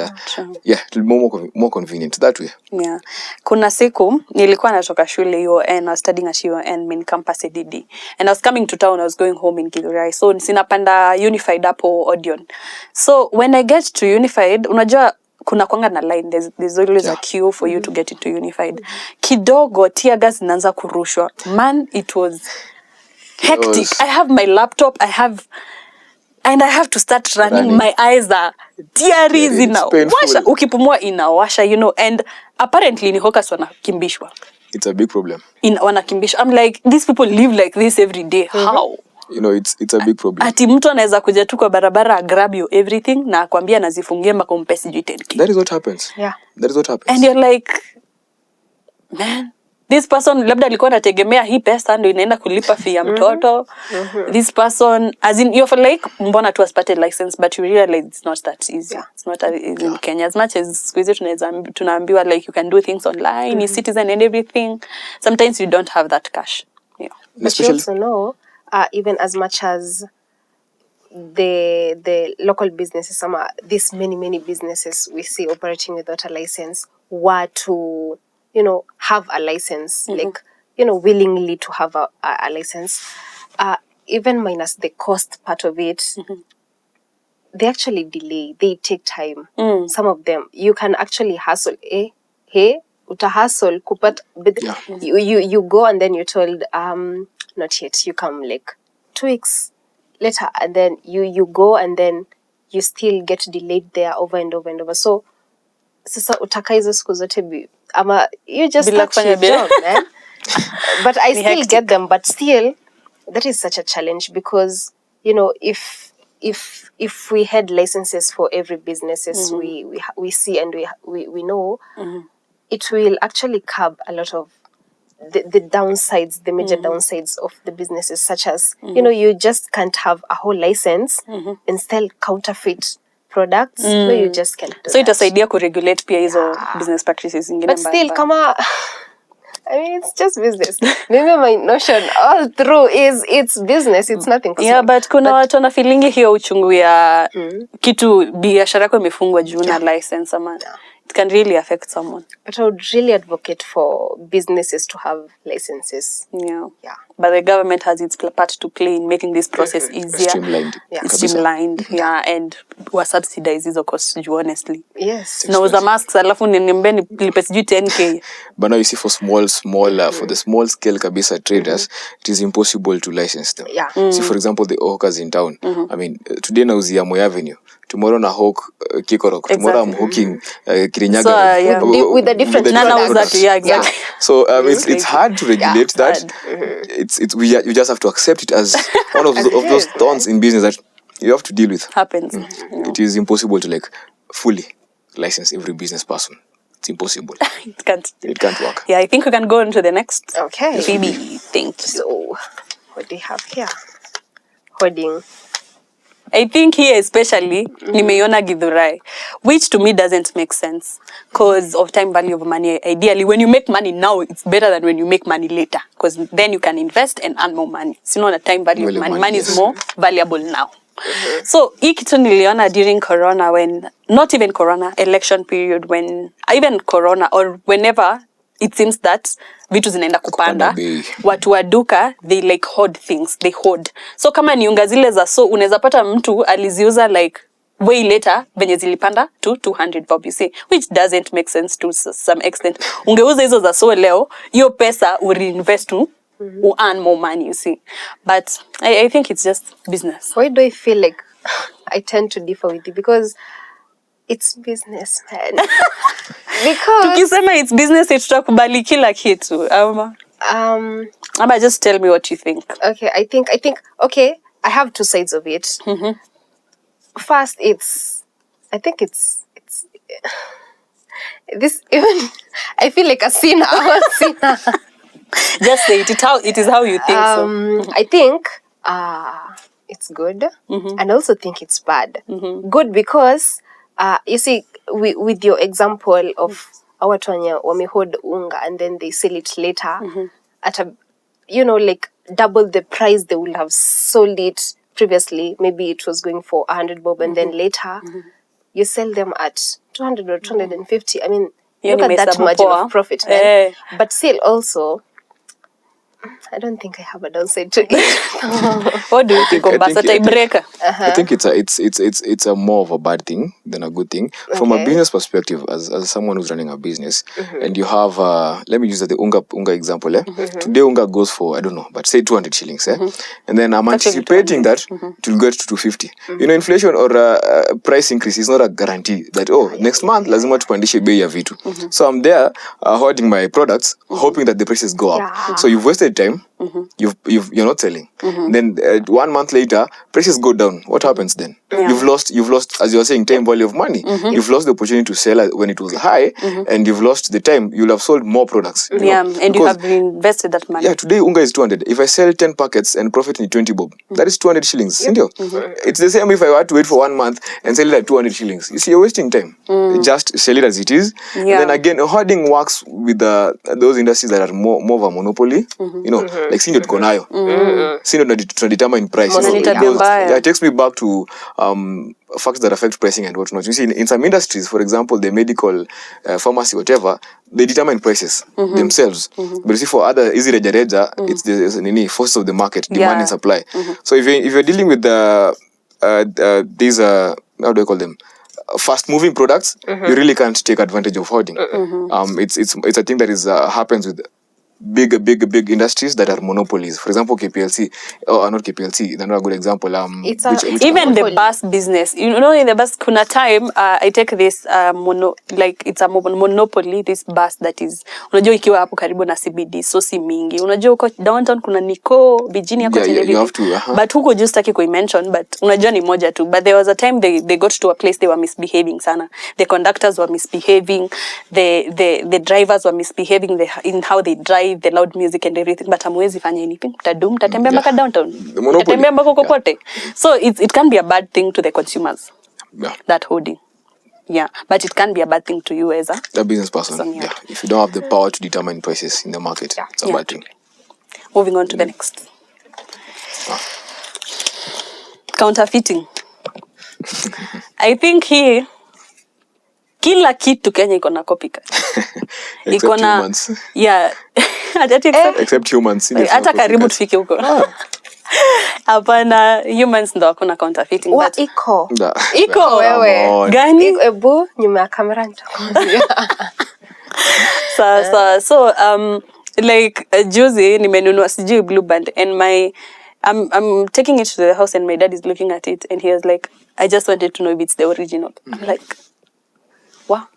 it'll be more convenient that way. Yeah. Kuna siku nilikuwa natoka shule UON, I was studying at UON main campus ADD, and I was coming to town, I was going home in Githurai, so sinapanda Unified hapo Odeon. So when I get to Unified, unajua kuna kwanga na line, there's always a queue for you to get into Unified. Kidogo tear gas inaanza kurushwa. Man, it was hectic. I have my laptop, I have to start running. My eyes are teary, zinawasha. Ukipumua inawasha, and apparently ni hawkers wanakimbishwa. It's a big problem. Wanakimbishwa. I'm like, these people live like this every day. How? It's a big problem. Ati mtu anaweza kuja tu kwa barabara grab you everything na akwambia nazifungia makompesi 10K. That is what happens. Yeah. That is what happens. And you're like, man, this person labda alikuwa anategemea hii pesa ndio inaenda kulipa fee ya mtoto. This person, as in you're like, mbona tu asipate license, but you realize it's not that easy. It's not that easy in Kenya. As much as squeeze tunaambiwa like you can do things online, e-citizen and everything. Sometimes you don't have that cash. Yeah. But you also know, even as much as the local businesses, these many businesses we see operating without a license, were to have a license, like willingly to have a license, even minus the cost part of it, they actually delay, they take time. Some of them you can actually hustle, uta hustle kupat, but you go and then you're told not yet, you come like 2 weeks later, and then you go and then you still get delayed there over and over and over. So sasa utaka hizo siku zote you just start your job, man. But I still get them, but still that is such a challenge, because if we had licenses for every businesses we see and we know, it will actually curb a lot of the downsides, the major downsides of the businesses, such as you just can't have a whole license and sell counterfeit products. No, you just can't do so itasaidia kuregulate pia hizo business practices zingine. But still, I mean, it's just business. Maybe my notion all through is it's business, it's nothing personal. Yeah, but kuna watu wana feeling hiyo uchungu ya kitu biashara yako imefungwa juu na license ama it can really affect someone. But I would really advocate for businesses to have licenses. Yeah. Yeah. But the government has its part to play in making this process easier. Streamlined. Yeah. Streamlined, yeah, and wa subsidize hizo costs juu honestly. Yes. Nauza masks alafu niambie nilipe sijui 10k. But now you see for small for the small scale kabisa traders, it is impossible to license them. Yeah. See, for example, the hawkers in town. I mean, today nauzia Moi Avenue. Tomorrow na hawk Kikorok. Tomorrow I'm hawking Kirinyaga. So, yeah. With the different products. Yeah, exactly. So it's hard to regulate that. You just have to accept it as one of those thorns in business that you have to deal with. Happens. It is impossible to like fully license every business person. It's impossible. It can't work. Yeah, I think we can go on to the next. Okay. Phoebe, thank you. So, what do you have here? Hoarding. I think here especially, nimeiona Githurai, which to me doesn't make sense because of time value of money. Ideally, when you make money now, it's better than when you make money later because then you can invest and earn more money. So, the time value of money. Money is more valuable now. So, hii kitu niliona during Corona when, not even Corona, election period, when, even Corona or whenever it seems that vitu zinaenda kupanda, watu wa duka, they like hoard things, they hoard. So kama ni unga zile za so, unaweza pata mtu aliziuza like way later venye zilipanda to 200 bob, you see, which doesn't make sense to some extent. Ungeuza hizo za so leo, hiyo pesa reinvest to earn more money, you see. But I think it's just business. Why do I feel like I tend to differ with you? Because it's business, man. Because tukisema it's business, tutakubali kila kitu. Ama just tell me what you think. Okay, I think okay, I have two sides of it. First, I think it's this even I feel like a sinner. Just say it. It is how you think. I think it's good, and I also think it's bad. Good because you see, with your example of watu wamehold unga and then they sell it later at a, like double the price they would have sold it previously. Maybe it was going for 100 bob and then later you sell them at 200 or 250. I mean, look at that margin of profit. But still also, I don't think I have a downside to it. What do you think, Ombasa? Tiebreaker? I think it's a more of a bad thing than a good thing. From a business perspective, as someone who's running a business, and you have, let me use the unga example. Today unga goes for, I don't know, but say 200 shillings. And then I'm anticipating that it will get to 250. Inflation or price increase is not a guarantee that, next month, lazima tupandishe bei ya vitu. So I'm there hoarding my products, hoping that the prices go up. Yeah. So you've wasted time. You're not selling. Then 1 month later, prices go down. What happens then? You've lost, as you were saying, time value of money. You've lost the opportunity to sell when it was high, and you've lost the time. You'll have sold more products. And you have reinvested that money. Yeah, today unga is 200. If I sell 10 packets and profit in 20 bob, that is 200 shillings. It's the same if I had to wait for 1 month and sell it at 200 shillings. You see, you're wasting time. Just sell it as it is. And then again, hoarding works with those industries that are more of a monopoly. Like sindio tuko nayo. Sindio tunadetermine price. It takes me back to facts that affect pricing and whatnot. You see, in some industries, for example, the medical, pharmacy, whatever, they determine prices themselves. But you see, for other easy reja, it's the forces of the market, demand and supply. So if you're dealing with these how do I call them? Fast moving products, you really can't take advantage of hoarding. It's a thing that is happens with big industries that are monopolies. For example, KPLC, or not KPLC, they're not a good example. Even the bus business. In the bus, kuna time, I take this it's a monopoly, this bus that is, unajua ikiwa hapo karibu na CBD, so si mingi. Unajua uko downtown kuna Niko, Virginia, you have to, but huko just taki mention, but unajua ni moja tu. But there was a time they got to a place they were misbehaving sana. The conductors were misbehaving, the drivers were misbehaving in how they drive, the loud music and everything, but hamwezi fanya anything. Tatembea mpaka downtown. Tatembea mpaka kokote. So it can be a bad thing to the consumers. That hoarding. Yeah, but it can be a bad thing to you as a business person. Yeah. If you don't have the power to determine prices in the market, it's a bad thing. Moving on to the next. Counterfeiting. I think here kila kitu Kenya iko na copycat. Except humans. Yeah. Except humans. Hata karibu tufike huko. Hapana, humans ndo wako na counterfeiting. But iko wewe. Gani? Ebu nyuma ya kamera nitakwambia. So like juzi nimenunua sijui blue band and I'm taking it to the house and my dad is looking at it and he was like, I just wanted to know if it's the original. I'm like, wow.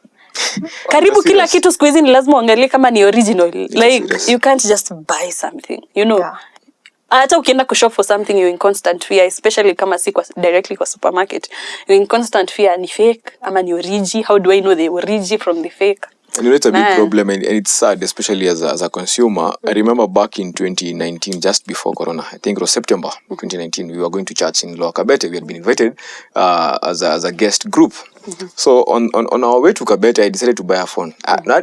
Karibu kila kitu siku hizi ni lazima uangalie kama ni original. Like you can't just buy something, you know. Hata ukienda kushop for something you're in constant fear, especially kama si directly kwa supermarket. You're in constant fear, ni fake ama ni origi? How do I know the origi from the fake? And it's a big problem, and it's sad, especially as a consumer. I remember back in 2019, just before Corona, I think it was September 2019, we were going to church in Lower Kabete. We had been invited as a guest group. So on our way to Kabete, I decided to buy a phone.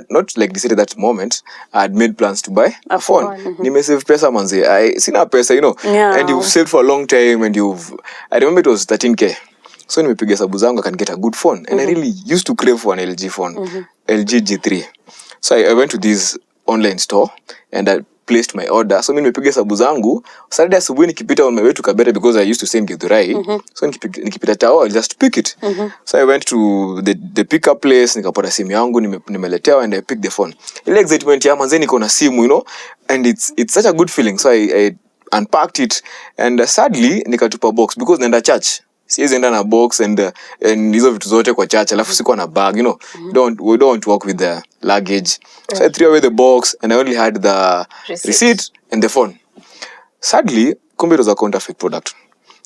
Not like decided that moment. I had made plans to buy a phone. Nimesave pesa manze. Sina pesa, you know. Yeah. And you've saved for a long time, and I remember it was 13K. So nimepiga sabu zangu I can get a good phone. And I really used to crave for an LG phone. LG G3. So I went to this online store and I placed my order. So mimi nimepiga sabu zangu. Saturday asubuhi nikipita on my way to Kabete because I used to stay in Githurai. So nikipita tao I'll just pick it. So I went to the pickup place, nikapata simu yangu, nimeletewa and I picked the phone. Ile excitement ya manze niko na simu, you know. And it's such a good feeling. So I unpacked it and sadly nikatupa box because naenda church. Siwezi enda na box and hizo vitu zote kwa church alafu sikuwa na bag, you know. We don't work with the luggage. So I threw away the box and I only had the receipt and the phone. Sadly, kumbe it was a counterfeit product.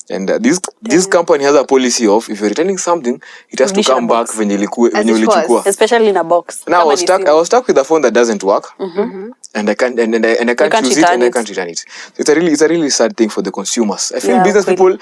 And this company has a policy of if you're returning something, it has to come back when ulichukua. Especially in a box. Now I was stuck with a phone that doesn't work. And I can't use it and I can't return it. So it's a really sad thing for the consumers. I feel business people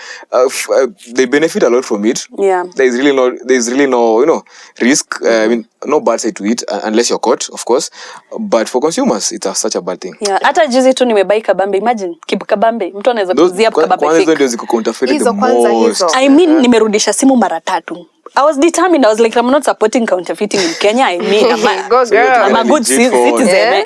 they benefit a lot from it. Yeah. There's really no, you know, risk. I mean, no bad side to it unless you're caught, of course. But for consumers, it's such a bad thing. Yeah. Hata juzi tu nimebuy kabambe. Imagine kabambe. Mtu anaweza kuzia kabambe. Kwanza ndio ziko counterfeit the most. I mean, nimerudisha simu mara 3. I was determined. I was like, I'm not supporting counterfeiting in Kenya. I mean, I'm a good citizen. Yeah.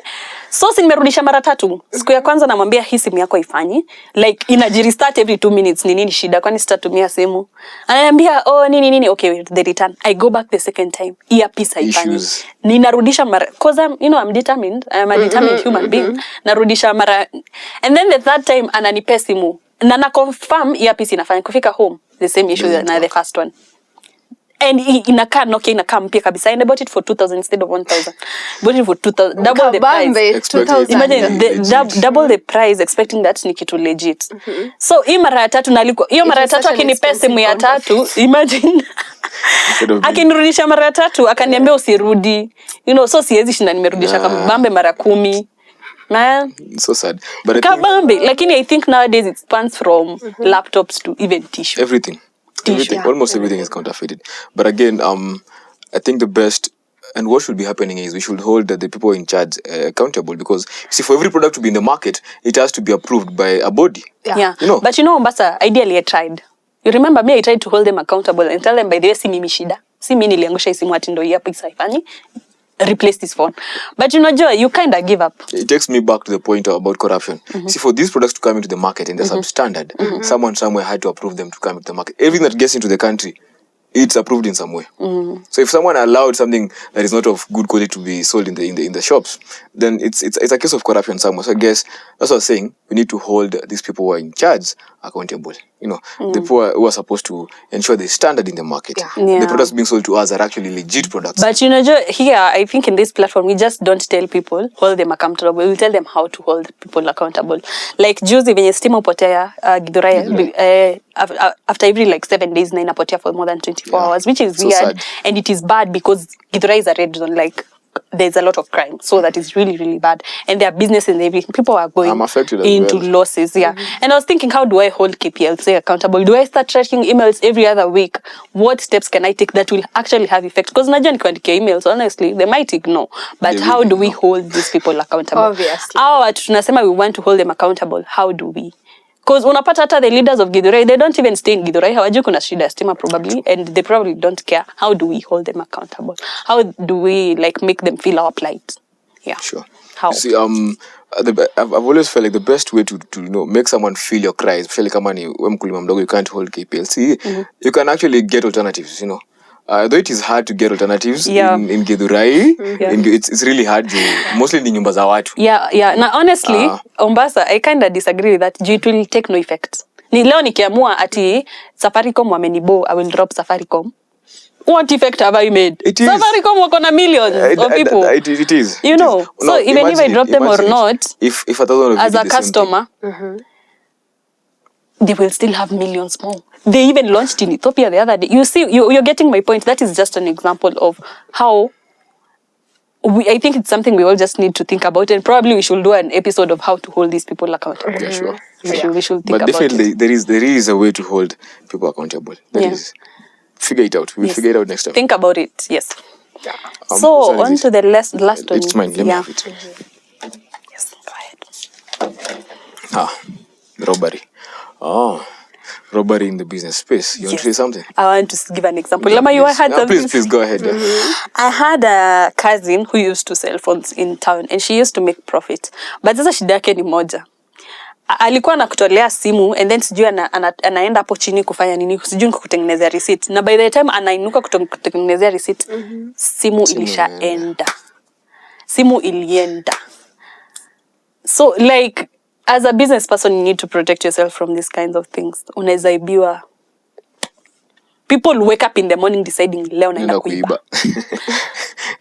So nimerudisha mara 3. Siku ya kwanza namwambia hii simu yako haifanyi. Like inajirestart every 2 minutes. Ni nini shida? Kwani sitatumia simu? Ananiambia nini. Okay, the return. I go back the second time. Earpiece haifanyi. Ninarudisha mara cause I'm determined. I'm a determined human being. Narudisha mara and then the third time ananipe simu. Na confirm earpiece inafanya kufika home. The same issue na the first one. And inakaa Nokia inakaa mpya kabisa. And I bought it for 2,000 instead of 1,000. Bought it for 2,000, double the price. 2,000. Imagine double the price expecting that ni kitu legit. So hii mara ya 3 nalikuwa hiyo mara ya 3 akinipea simu ya 3, imagine. Akinirudisha mara ya 3 akaniambia usirudi. You know, so siwezi shinda nimerudisha kabambe mara 10. Man, so sad. But kabambe, lakini I think nowadays it spans from laptops to even tissue. Everything, almost everything is counterfeited. But again, I think the best and what should be happening is we should hold the people in charge accountable because see, for every product to be in the market, it has to be approved by a body. Yeah. You know? But you know, Mombasa, ideally I tried. You remember me, I tried to hold them accountable and tell them by the way, si mimi shida. Si mimi niliangusha hii simu ati ndio hii hapa isaifanyi. Replace this phone. But you know, Joy, you kind of give up. It takes me back to the point about corruption. See, for these products to come into the market and they're substandard, someone somewhere had to approve them to come into the market. Everything that gets into the country, it's approved in some way. So if someone allowed something that is not of good quality to be sold in the shops, then it's a case of corruption somewhere. So I guess that's what I was saying. We need to hold these people who are in charge accountable. You know, the people who are supposed to ensure the standard in the market. Yeah. The products being sold to us are actually legit products. But you know, Joy, here, I think in this platform, we just don't tell people, hold them accountable. We'll tell them how to hold people accountable. Like juzi venye stima upotea Githurai, after every like 7 days, na inapotea for more than 24 hours, which is so weird. Sad. And it is bad because Githurai is a red zone. Like, there's a lot of crime, so that is really, really bad. And their business and everything, people are going into losses. Yeah. And I was thinking, how do I hold KPLC accountable? Do I start tracking emails every other week? What steps can I take that will actually have effect? Because najua nikiandika emails, honestly, they might ignore. But how do we hold these people accountable? Obviously. Tunasema we want to hold them accountable. How do we? Because unapata hata the leaders of Githurai, they don't even stay in Githurai. Hawajui kuna shida ya stima probably, and they probably don't care. How do we hold them accountable? How do we like make them feel our plight? Yeah. Sure. How? You see, I've always felt like the best way to make someone feel your cries, especially kama ni wewe mkulima mdogo, you can't hold KPLC. You can actually get alternatives, though it is hard to get alternatives in Githurai, it's really hard to, mostly ni nyumba za watu. Yeah. Now honestly, Mombasa, I kind of disagree with that. It will take no effect. Ni leo nikiamua ati Safaricom wamenibo, I will drop Safaricom. What effect have I made? Safaricom wako na millions of people. It is. So even if I drop them or not, if 1,000 of as a customer, they will still have millions more. They even launched in Ethiopia the other day. You see, you're getting my point. That is just an example of how I think it's something we all just need to think about, and probably we should do an episode of how to hold these people accountable. Yeah, sure. We should think but definitely about it. there is a way to hold people accountable. There is. Figure it out. We'll figure it out next time. Think about it. Yes. So on to the last one. It's mine. Let me have it. Yes, go ahead. Robbery. Robbery in the business space. You want to say something? I want to give an example. Lama, you had something. Please go ahead. I had a cousin who used to sell phones in town, and she used to make profit. But sasa shida yake ni moja. Alikuwa anakutolea simu, and then sijui anaenda hapo chini kufanya nini, sijui kukutengenezea receipt. Na by the time anainuka kutengenezea receipt, simu ilishaenda. Simu ilienda. So like, as a business person, you need to protect yourself from these kinds of things. Unaweza ibiwa. People wake up in the morning deciding leo naenda kuiba.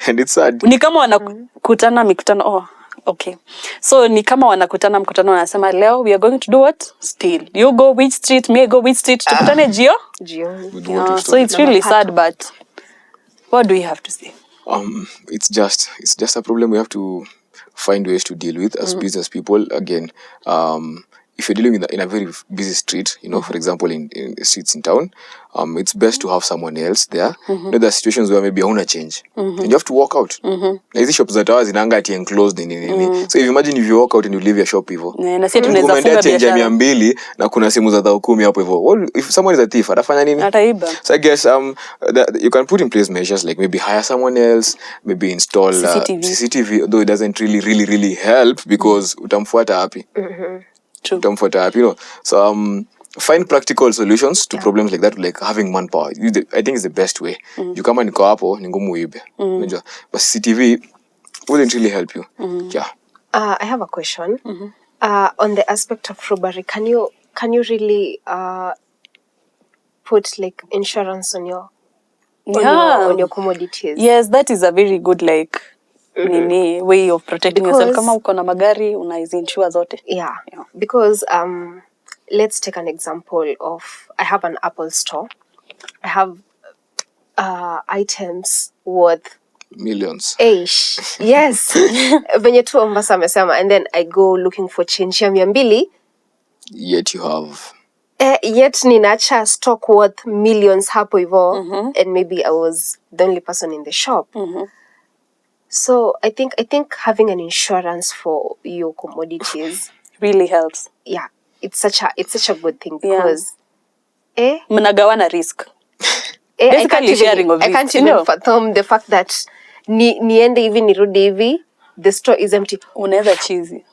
And it's sad. Ni kama wanakutana mikutano. Okay. So ni kama wanakutana mkutano, wanasema leo we are going to do what? Steal. You go which street, me go which street. Tukutane Gio? So it's really sad, but what do you have to say? It's just a problem we have to find ways to deal with as business people. Again, if you're dealing in a very busy street, for example, in streets in town, it's best to have someone else there. There are situations where maybe hauna change, and you have to walk out. These shops that are zinanga ati enclosed. So if you imagine if you walk out and you leave your shop hivyo, na sisi tunaweza funga biashara 200 na kuna simu za 10,000 hapo hivyo. Well, if someone is a thief, atafanya nini? Ataiba. So I guess you can put in place measures like maybe hire someone else, maybe install CCTV, though it doesn't really help because utamfuata hapi. True. So find practical solutions to problems like that, like having manpower. I think it's the best way. You kama niko hapo ni ngumu uibe. Unajua, but CCTV wouldn't really help you. Yeah. I have a question. On the aspect of robbery, can you really put like insurance on your commodities? Yes, that is a very good way of protecting yourself. Kama uko na magari unaizinsure zote. Yeah. Because let's take an example of, I have an Apple store. I have items worth millions. Yes. Venye tu Mombasa amesema, and then I go looking for change ya 200. Yet you have. Yet ninacha stock worth millions hapo hivyo, and maybe I was the only person in the shop. So I think having an insurance for your commodities really helps. Yeah, it's such a good thing because mnagawana risk. Basically sharing of risk. I can't even fathom the fact that niende hivi nirudi hivi, the store is empty. Unaweza cheesy.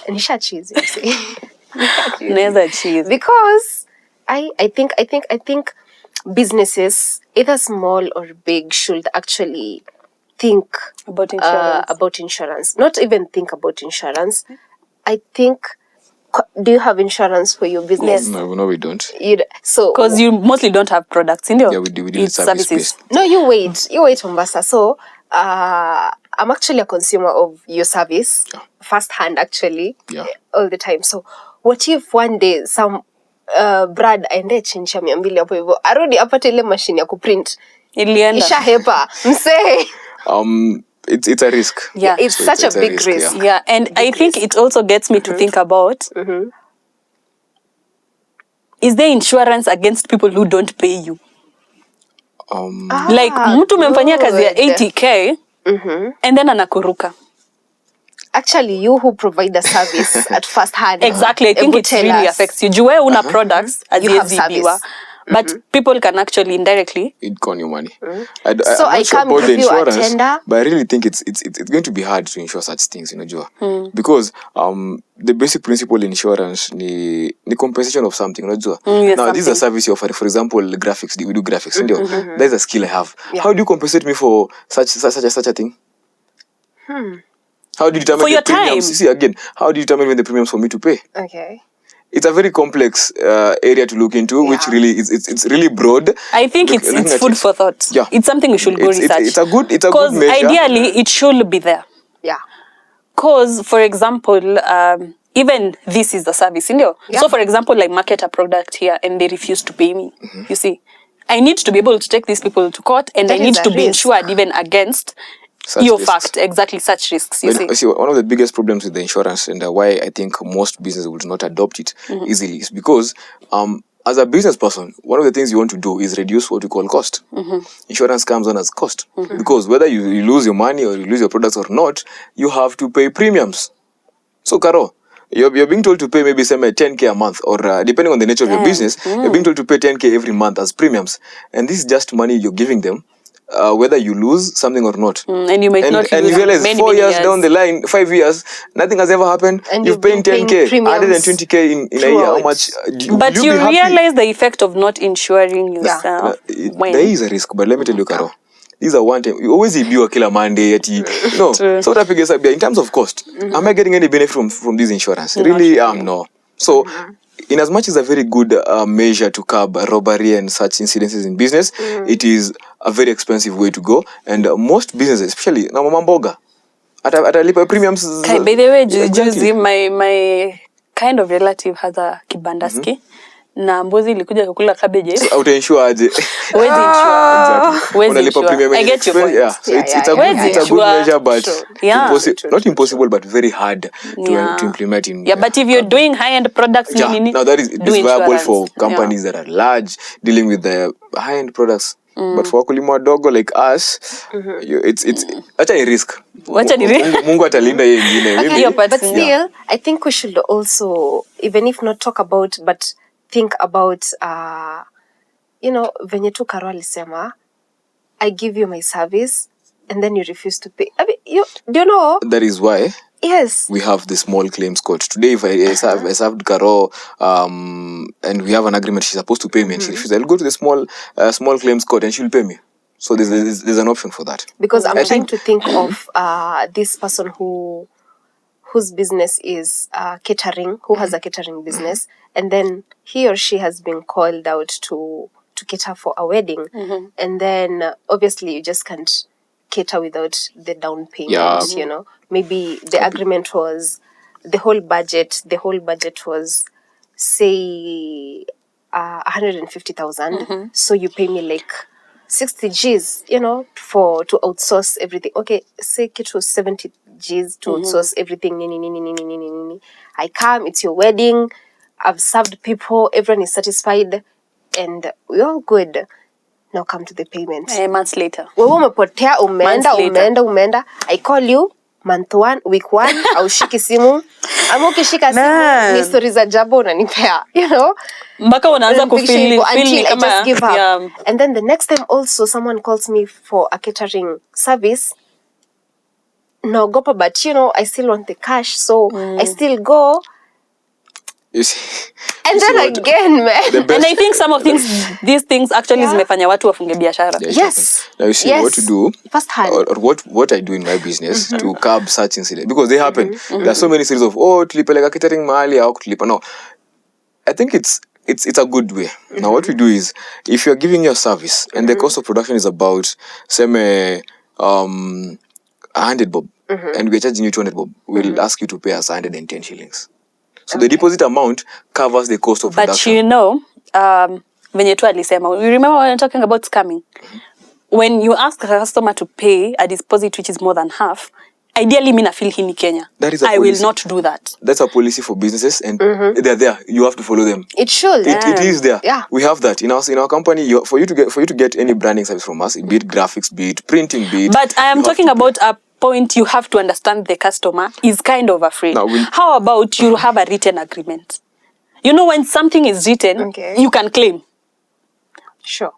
Nisha cheesy. Unaweza cheesy. Because I think businesses, either small or big, should actually think about insurance. Not even think about insurance. I think, do you have insurance for your business? Yes. No, we don't. Because you mostly don't have products in your we do services. No, you wait, Mombasa. So I'm actually a consumer of your service, firsthand actually, all the time. So what if one day some Brad aende chincha 200 hapo hivyo, arudi apate ile machine ya kuprint, ilienda ishahepa msee. It's a risk. Yeah, it's such a big risk. Yeah, and I think it also gets me to think about, is there insurance against people who don't pay you? Like mtu umemfanyia kazi ya 80k and then anakuruka. actually you who provide the service at first hand. Exactly, I think it really affects you. Jue una products as you have service. but people can actually indirectly it con your money. I'm not sure about the insurance, but I really think it's going to be hard to insure such things, Jua. Because the basic principle in insurance ni compensation of something, Jua. Yes, now this is a service you offer. For example, graphics. We do graphics. That is a skill I have. Yeah. How do you compensate me for such a thing? How do you determine for the your premiums? time? See again, how do you determine when the premiums for me to pay? Okay. It's a very complex area to look into, which really it's really broad. I think it's food for thought. Yeah. It's something we should go research. It's a good measure. Because ideally it should be there. Yeah. Because, for example, even this is the service, Yeah. So, for example, like market a product here and they refuse to pay me. You see, I need to be able to take these people to court, and That I need is a to be risk. insured even against Such your risks. fact, exactly such risks. You see, one of the biggest problems with the insurance and why I think most businesses would not adopt it easily is because as a business person, one of the things you want to do is reduce what we call cost. Insurance comes on as cost because whether you lose your money or you lose your products or not, you have to pay premiums. So, Karo, you're being told to pay maybe say 10K a month, or depending on the nature of your business, you're being told to pay 10K every month as premiums, and this is just money you're giving them. Whether you lose something or not, and you might not and lose you realize many 4 years years down the line, 5 years, nothing has ever happened. And You've paid 10K, premiums 120K in a year. How much? But you realize the effect of not insuring yourself. There is a risk, but let me tell you, Karo. These are one time. You always ibiwa kila Monday. No. So that figures in terms of cost. Am I getting any benefit from this insurance? Really, no. So, in as much as a very good measure to curb robbery and such incidences in business, it is a very expensive way to go. And most businesses, especially na mama mboga, atalipa premiums. By the way, juzi my kind of relative has a kibandaski. Na mbuzi ilikuja kukula cabbages. So utainsure aje? Where's insure? Unalipa premium. I get your point. Yeah. So it's a good measure, but not impossible, but very hard to implement in. Yeah, but if you're doing high-end products, now that is viable for companies that are large, dealing with the high-end products. But for wakulima wadogo like us, it's acha ni risk. Mungu atalinda yeye ingine. But still, I think we should also, even if not talk about, but think about, venye tu Karo alisema, I give you my service and then you refuse to pay. I mean, do you know? That is why we have the small claims court. Today, if I served Karo and we have an agreement, she's supposed to pay me and she refuses, I'll go to the small claims court and she'll pay me. So there's an option for that. Because I'm trying to think of this person whose business is catering, who has a catering business, and then he or she has been called out to cater for a wedding, and then obviously you just can't cater without the down payment. Maybe the agreement was the whole budget was say 150,000, so you pay me like 60 G's, to outsource everything. Okay, say it was 70 G's to outsource everything. I come, it's your wedding, I've served people, everyone is satisfied, and we're all good. Now come to the payment. Months later. Wewe umepotea, umeenda. I call you month 1, week 1, aushiki simu. Ama ukishika simu, ni stories za jabo unanipea, Mpaka unaanza until I kama just give up. And then the next time also someone calls me for a catering service. Naogopa, but I still want the cash, so I still go. You see, and then again, man. And I think some of these things actually zimefanya watu wafunge biashara. Yes. Now you see what to do, or what I do in my business to curb such incidents, because they happen. There are so many stories of tulipeleka catering mahali au tulipa. No, I think it's a good way. Now what we do is, if you're giving your service and the cost of production is about say 100 bob, and we're charging you 200 bob, we'll ask you to pay us 110 shillings. So the deposit amount covers the cost of production. But venye tu alisema, you remember when we were talking about scamming? When you ask a customer to pay a deposit which is more than half, ideally mina feel hini Kenya. That is a I will not do that. That's a policy for businesses, and they're there. You have to follow them. It should. It is there. Yeah. We have that in our company. For you to get any branding service from us, be it graphics, be it printing, be it. But I am talking about a point you have to understand the customer is kind of afraid. Now, How about you have a written agreement? You know, when something is written, you can claim. Sure.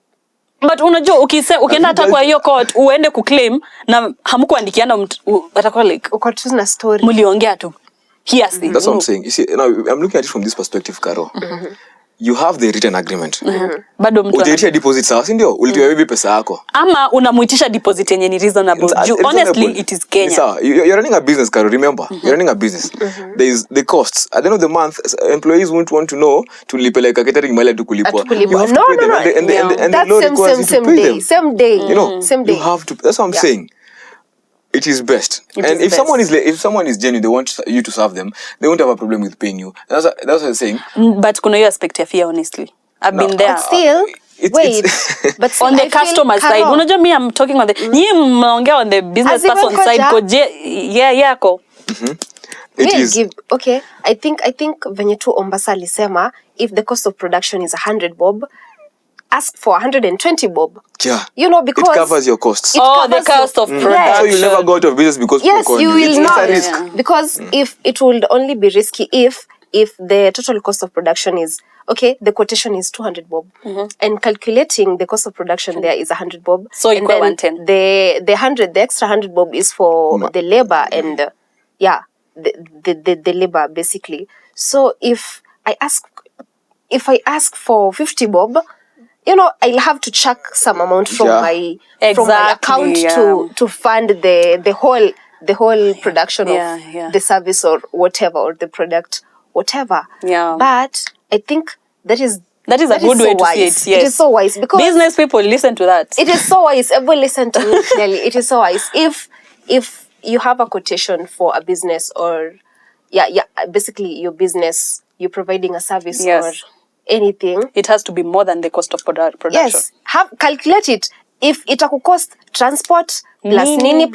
But unajua ukienda hata kwa hiyo court uende kuclaim na hamkuandikiana watakuwa like uko tu na story. Mliongea tu. Hearsay. That's what I'm saying. You see, now I'm looking at it from this perspective, Caro. You have the written agreement. Bado mtu Ulitia deposit sawa, si ndio? Ulitia vipi pesa yako? Ama unamuitisha deposit yenye ni reasonable. Honestly, it is Kenya. Sawa, you're running a business, Caro, remember. You're running a business. There is the costs. At the end of the month, employees won't want to know tulipeleka catering mali tu kulipwa. You have to pay them. And the law requires you to pay them. Same day. You know, same day. You have to. That's what I'm saying. It is best. And if someone is genuine, they want you to serve them, they won't have a problem with paying you. That's what I'm saying. But kuna hiyo aspect ya fear, honestly. I've been there. But still, but still, on the customer side, unajua me, I'm talking on the nyinyi mnaongea on the business person side koje yako. Okay, I think venye tu Ombasa alisema, if the cost of production is 100 bob, ask for 120 bob. Yeah. You know, because it covers your costs. The cost of production. Yes. So you never go out of business because yes, you will not. It's a risk. Yeah. Because if it would only be risky if the total cost of production is okay, the quotation is 200 bob, and calculating the cost of production there is 100 bob. So and then 110. The extra 100 bob is for the labor and the labor basically. So if I ask for 50 bob, you know, I'll have to chuck some amount from my account to fund the whole production of the service or whatever, or the product, whatever. Yeah. But I think that is a good way to see it. Yes. It is so wise because business people listen to that. It is so wise. Everyone listen to me clearly. It is so wise. If you have a quotation for a business or basically your business, you're providing a service or anything, it has to be more than the cost of production. Yes, calculate it. If it will cost transport plus nini,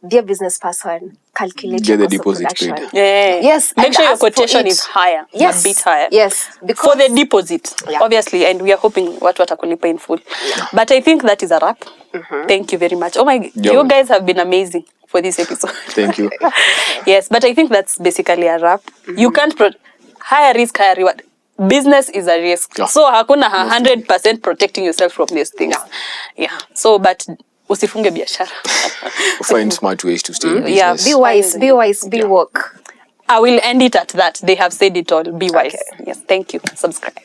dear business person, calculate get your the cost deposit of production. paid. Yes, make sure your quotation is higher, a bit higher. Yes, because for the deposit, obviously, and we are hoping watu watakulipa in full. But I think that is a wrap. Thank you very much. Oh my, you guys have been amazing for this episode. Thank you. Yes, but I think that's basically a wrap. You can't higher risk, higher reward. Business is a risk. So hakuna 100% protecting yourself from these things. Yeah. So, but usifunge biashara. Find smart ways to stay in business. Be wise, be woke. I will end it at that. They have said it all. Be wise. Okay. Yes, thank you. Subscribe.